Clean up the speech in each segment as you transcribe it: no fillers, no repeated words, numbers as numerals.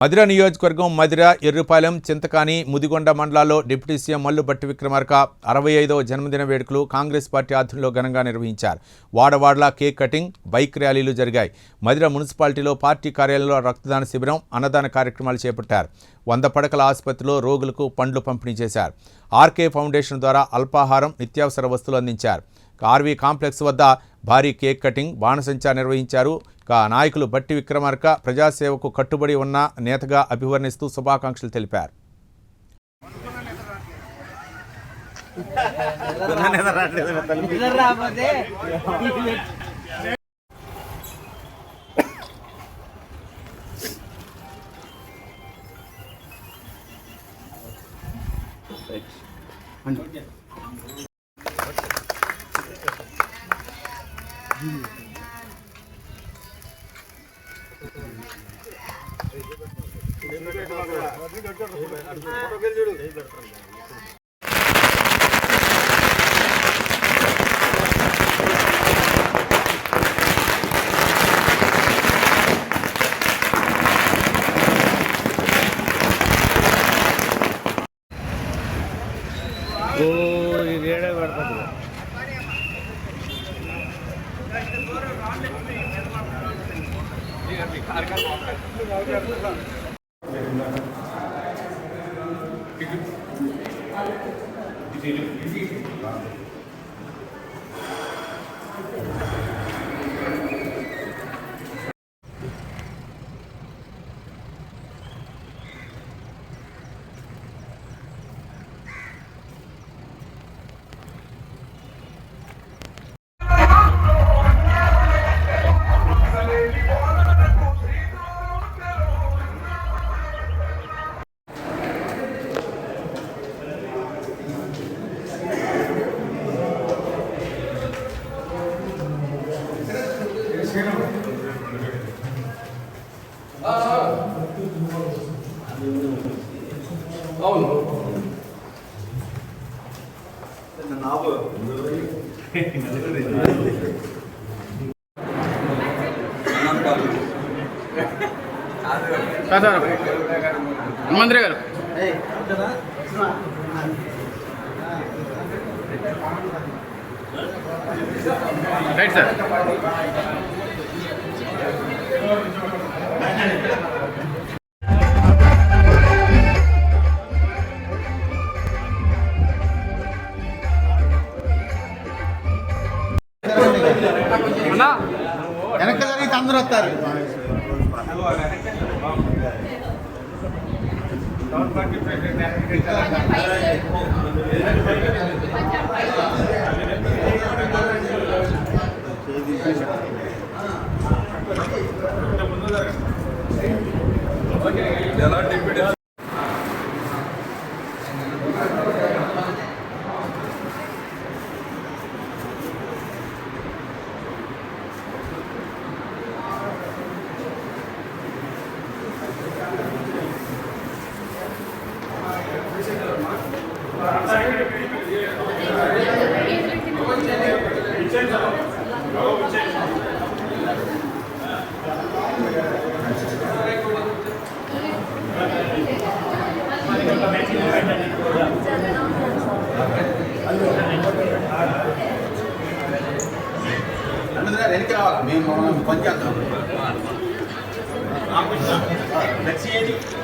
మధిర నియోజకవర్గం మధిర, ఎర్రుపాలెం, చింతకాని, ముదిగొండ మండలాల్లో deputy CM Mallu Bhatti Vikramarka 65వ జన్మదిన వేడుకలు కాంగ్రెస్ పార్టీ ఆధ్వర్యంలో ఘనంగా నిర్వహించారు. వాడవాడలా కేక్ కటింగ్, బైక్ ర్యాలీలు జరిగాయి. మధిర మున్సిపాలిటీలో పార్టీ కార్యాలయంలో రక్తదాన శిబిరం, అన్నదాన కార్యక్రమాలు చేపట్టారు. 100 పడకల ఆసుపత్రిలో రోగులకు పండ్లు పంపిణీ చేశారు. ఆర్కే ఫౌండేషన్ ద్వారా అల్పాహారం, నిత్యావసర వస్తువులు అందించారు. ఆర్వీ కాంప్లెక్స్ వద్ద భారీ కేక్ కటింగ్, బాణసంచా నిర్వహించారు. నాయకులు భట్టి విక్రమార్క ప్రజాసేవకు కట్టుబడి ఉన్న నేతగా అభివర్ణిస్తూ శుభాకాంక్షలు తెలిపారు. మంత్రి గారు రైట్ సార్. వెనక జరిగితే అందరూ వస్తారు.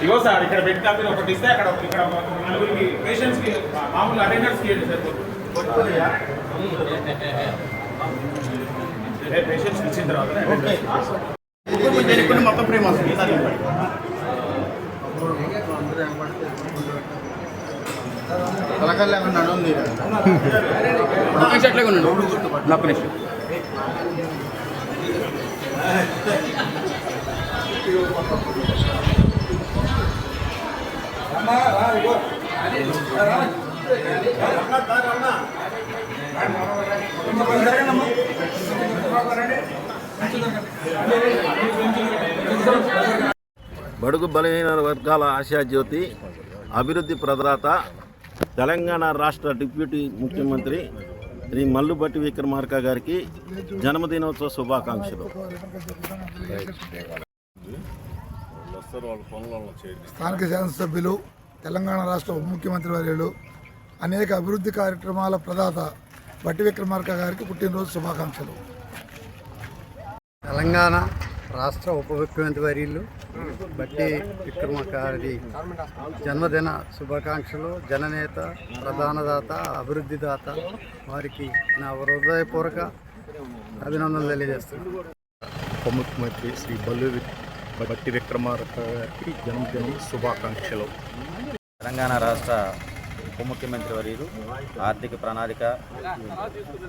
ఇగో సార్ ఇక్కడ బెడ్ కాపీలు ఒకటి ఇస్తే అక్కడ ఇక్కడ నలుగురికి పేషెంట్స్కి మామూలు అటెండర్స్కి పేషెంట్స్కి ఇచ్చిన తర్వాత మొత్తం ప్రేమ తలకల్లా నడుంది నాకు నిమిషం బడుగు బలహీన వర్గాల ఆశాజ్యోతి, అభివృద్ధి ప్రదాత, తెలంగాణ రాష్ట్ర డిప్యూటీ ముఖ్యమంత్రి శ్రీ మల్లు భట్టి విక్రమార్క గారికి జన్మదినోత్సవ శుభాకాంక్షలు. స్థానిక శాసనసభ్యులు, తెలంగాణ రాష్ట్ర ఉప ముఖ్యమంత్రి వర్యులు, అనేక అభివృద్ధి కార్యక్రమాల ప్రదాత బట్టి విక్రమార్క గారికి పుట్టినరోజు శుభాకాంక్షలు. తెలంగాణ రాష్ట్ర ఉప ముఖ్యమంత్రి వర్యులు బట్టి విక్రమార్క గారి జన్మదిన శుభాకాంక్షలు. జననేత, ప్రధానదాత, అభివృద్ధి దాత, వారికి నా హృదయపూర్వక అభినందనలు తెలియజేస్తున్నాను. ఉప ముఖ్యమంత్రి శ్రీ బట్టి విక్రమార్క గారికి జన్మదినం శుభాకాంక్షలు. తెలంగాణ రాష్ట్ర ఉప ముఖ్యమంత్రి వర్యులు, ఆర్థిక ప్రణాళిక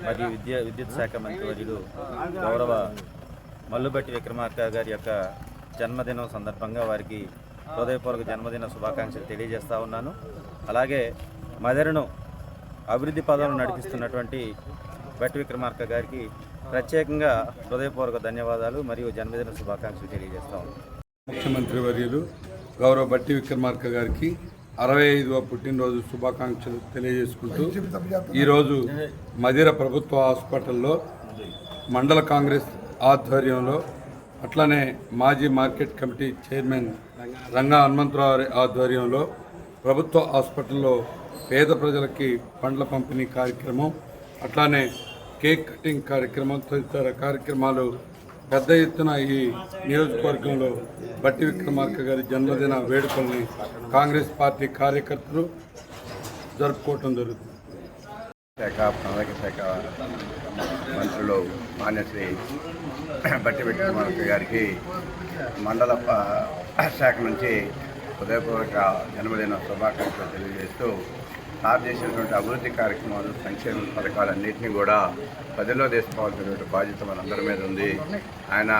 మరియు విద్యుత్ శాఖ మంత్రి వర్యులు గౌరవ మల్లుబట్టి విక్రమార్క గారి యొక్క జన్మదినం సందర్భంగా వారికి హృదయపూర్వక జన్మదిన శుభాకాంక్షలు తెలియజేస్తూ ఉన్నాను. అలాగే మదర్ను అభివృద్ధి పదంలో నడిపిస్తున్నటువంటి బట్టి విక్రమార్క గారికి ప్రత్యేకంగా హృదయపూర్వక ధన్యవాదాలు మరియు జన్మదిన శుభాకాంక్షలు తెలియజేస్తా ఉన్నాను. ముఖ్యమంత్రి వర్యులు గౌరవ బట్టి విక్రమార్క గారికి 65వ పుట్టినరోజు శుభాకాంక్షలు తెలియజేసుకుంటూ ఈరోజు మదిర ప్రభుత్వ హాస్పిటల్లో మండల కాంగ్రెస్ ఆధ్వర్యంలో, అట్లనే మాజీ market committee chairman Ranga Hanumantharao ఆధ్వర్యంలో ప్రభుత్వ హాస్పిటల్లో పేద ప్రజలకి పండ్ల పంపిణీ కార్యక్రమం, అట్లానే కేక్ కటింగ్ కార్యక్రమం తదితర కార్యక్రమాలు పెద్ద ఎత్తున ఈ నియోజకవర్గంలో బట్టి విక్రమార్క గారి జన్మదిన వేడుకల్ని కాంగ్రెస్ పార్టీ కార్యకర్తలు జరుపుకోవటం జరుగుతుంది. ప్రణాళిక శాఖ మంత్రులు మాన్యశ్రీ బట్టి విక్రమార్క గారికి మండల శాఖ నుంచి హృదయపూర్వక జన్మదిన శుభాకాంక్షలు తెలియజేస్తూ సార్ చేసినటువంటి అభివృద్ధి కార్యక్రమాలు, సంక్షేమ పథకాలన్నింటినీ కూడా ప్రజల్లో తీసుకోవాల్సినటువంటి బాధ్యత మనందరి మీద ఉంది. ఆయన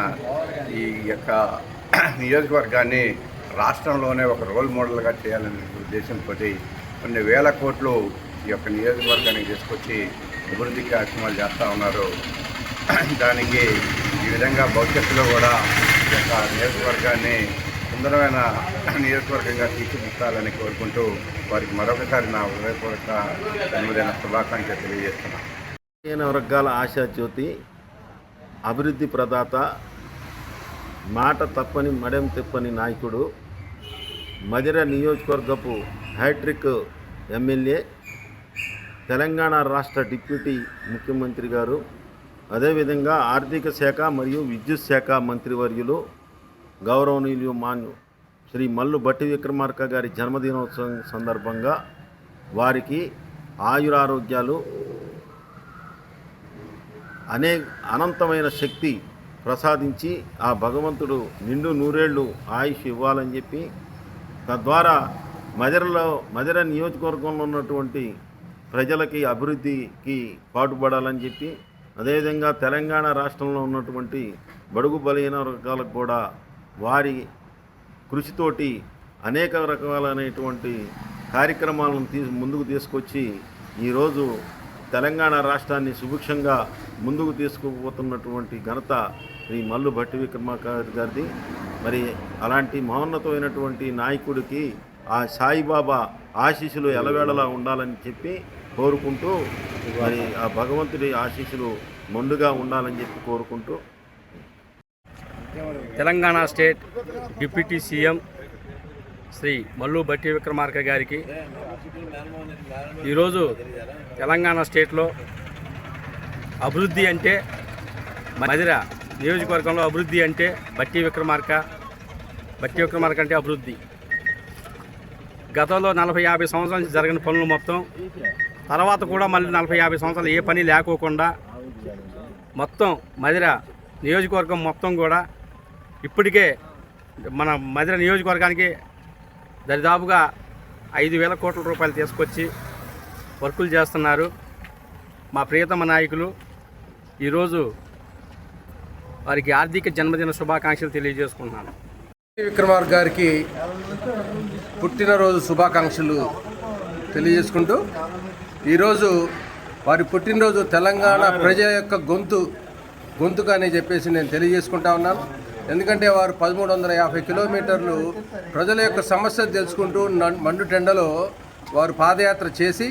ఈ యొక్క నియోజకవర్గాన్ని రాష్ట్రంలోనే ఒక రోల్ మోడల్గా చేయాలనే ఉద్దేశంతో కొన్ని వేల కోట్లు ఈ యొక్క నియోజకవర్గానికి తీసుకొచ్చి అభివృద్ధి కార్యక్రమాలు చేస్తూ ఉన్నారు. దానికి ఈ విధంగా భవిష్యత్తులో కూడా ఈ యొక్క నియోజకవర్గాన్ని సుందరమైన నియోజకవర్గంగా తీర్చిదిద్దాలని కోరుకుంటూ వారికి మరొకసారి నా హృదయపూర్వక జన్మదిన శుభాకాంక్షలు తెలియజేస్తున్నాను. వర్గాల ఆశాజ్యోతి, అభివృద్ధి ప్రదాత, మాట తప్పని మడెం తెప్పని నాయకుడు, మదిర నియోజకవర్గపు హ్యాట్రిక్ ఎమ్మెల్యే, తెలంగాణ రాష్ట్ర డిప్యూటీ ముఖ్యమంత్రి గారు, అదేవిధంగా ఆర్థిక శాఖ మరియు విద్యుత్ శాఖ మంత్రివర్యులు గౌరవనీయులు మాన్యు శ్రీ మల్లు బట్టి విక్రమార్క గారి జన్మదినోత్సవం సందర్భంగా వారికి ఆయురారోగ్యాలు, అనంతమైన శక్తి ప్రసాదించి ఆ భగవంతుడు నిండు నూరేళ్లు ఆయుష్ ఇవ్వాలని చెప్పి, తద్వారా మదిర నియోజకవర్గంలో ఉన్నటువంటి ప్రజలకి అభివృద్ధికి పాటుపడాలని చెప్పి, అదేవిధంగా తెలంగాణ రాష్ట్రంలో ఉన్నటువంటి బడుగు బలహీన వర్గాలకు కూడా వారి కృషితోటి అనేక రకాలైనటువంటి కార్యక్రమాలను ముందుకు తీసుకొచ్చి ఈరోజు తెలంగాణ రాష్ట్రాన్ని సుభిక్షంగా ముందుకు తీసుకుపోతున్నటువంటి ఘనత శ్రీ మల్లు బట్టి విక్రమార్క గారిది. మరి అలాంటి మహోన్నతమైనటువంటి నాయకుడికి ఆ సాయిబాబా ఆశీస్సులు ఎలవేళలా ఉండాలని చెప్పి కోరుకుంటూ, మరి ఆ భగవంతుడి ఆశీస్సులు మెండుగా ఉండాలని చెప్పి కోరుకుంటూ, Telangana state deputy CM Shri Mallu Bhatti Vikramarka గారికి ఈరోజు తెలంగాణ స్టేట్లో అభివృద్ధి అంటే, మదిర నియోజకవర్గంలో అభివృద్ధి అంటే బట్టి విక్రమార్క అంటే అభివృద్ధి. గతంలో 40-50 సంవత్సరాల నుంచి జరిగిన పనులు మొత్తం, తర్వాత కూడా మళ్ళీ 40-50 సంవత్సరాలు ఏ పని లేకోకుండా మొత్తం మదిర నియోజకవర్గం మొత్తం కూడా ఇప్పటికే మన మదిర నియోజకవర్గానికి దరిదాపుగా 5,000 కోట్ల రూపాయలు తీసుకొచ్చి వర్కులు చేస్తున్నారు మా ప్రియతమ నాయకులు. ఈరోజు వారికి ఆర్థిక జన్మదిన శుభాకాంక్షలు తెలియజేసుకుంటున్నాను. విక్రమార్క గారికి పుట్టినరోజు శుభాకాంక్షలు తెలియజేసుకుంటూ, ఈరోజు వారి పుట్టినరోజు తెలంగాణ ప్రజల యొక్క గొంతుక అని చెప్పేసి నేను తెలియజేసుకుంటా ఉన్నాను. ఎందుకంటే వారు 1350 కిలోమీటర్లు ప్రజల యొక్క సమస్యలు తెలుసుకుంటూ మండు టెండలో వారు పాదయాత్ర చేసి,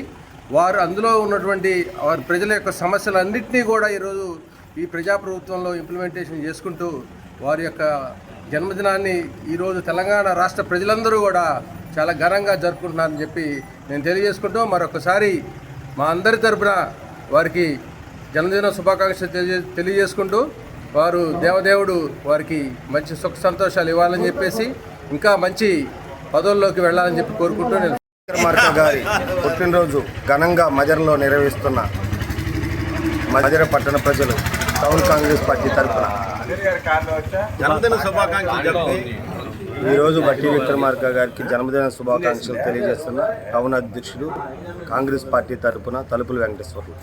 వారు అందులో ఉన్నటువంటి వారి ప్రజల యొక్క సమస్యలన్నింటినీ కూడా ఈరోజు ఈ ప్రజాప్రభుత్వంలో ఇంప్లిమెంటేషన్ చేసుకుంటూ వారి యొక్క జన్మదినాన్ని ఈరోజు తెలంగాణ రాష్ట్ర ప్రజలందరూ కూడా చాలా ఘనంగా జరుపుకుంటున్నారని చెప్పి నేను తెలియజేసుకుంటూ మరొకసారి మా అందరి తరపున వారికి జన్మదిన శుభాకాంక్షలు తెలియజేసుకుంటూ వారు దేవదేవుడు వారికి మంచి సుఖ సంతోషాలు ఇవ్వాలని చెప్పేసి ఇంకా మంచి పదవుల్లోకి వెళ్ళాలని చెప్పి కోరుకుంటూ నేను విక్రమార్క గారి పుట్టినరోజు ఘనంగా మజరలో నిర్వహిస్తున్న మజర పట్టణ ప్రజలు టౌన్ కాంగ్రెస్ పార్టీ తరఫున జన్మదిన శుభాకాంక్షలు జరిపి ఈరోజు బట్టి విక్రమార్క గారికి జన్మదిన శుభాకాంక్షలు తెలియజేస్తున్న టౌన్ అధ్యక్షుడు కాంగ్రెస్ పార్టీ తరఫున తలుపుల వెంకటేశ్వర్లు.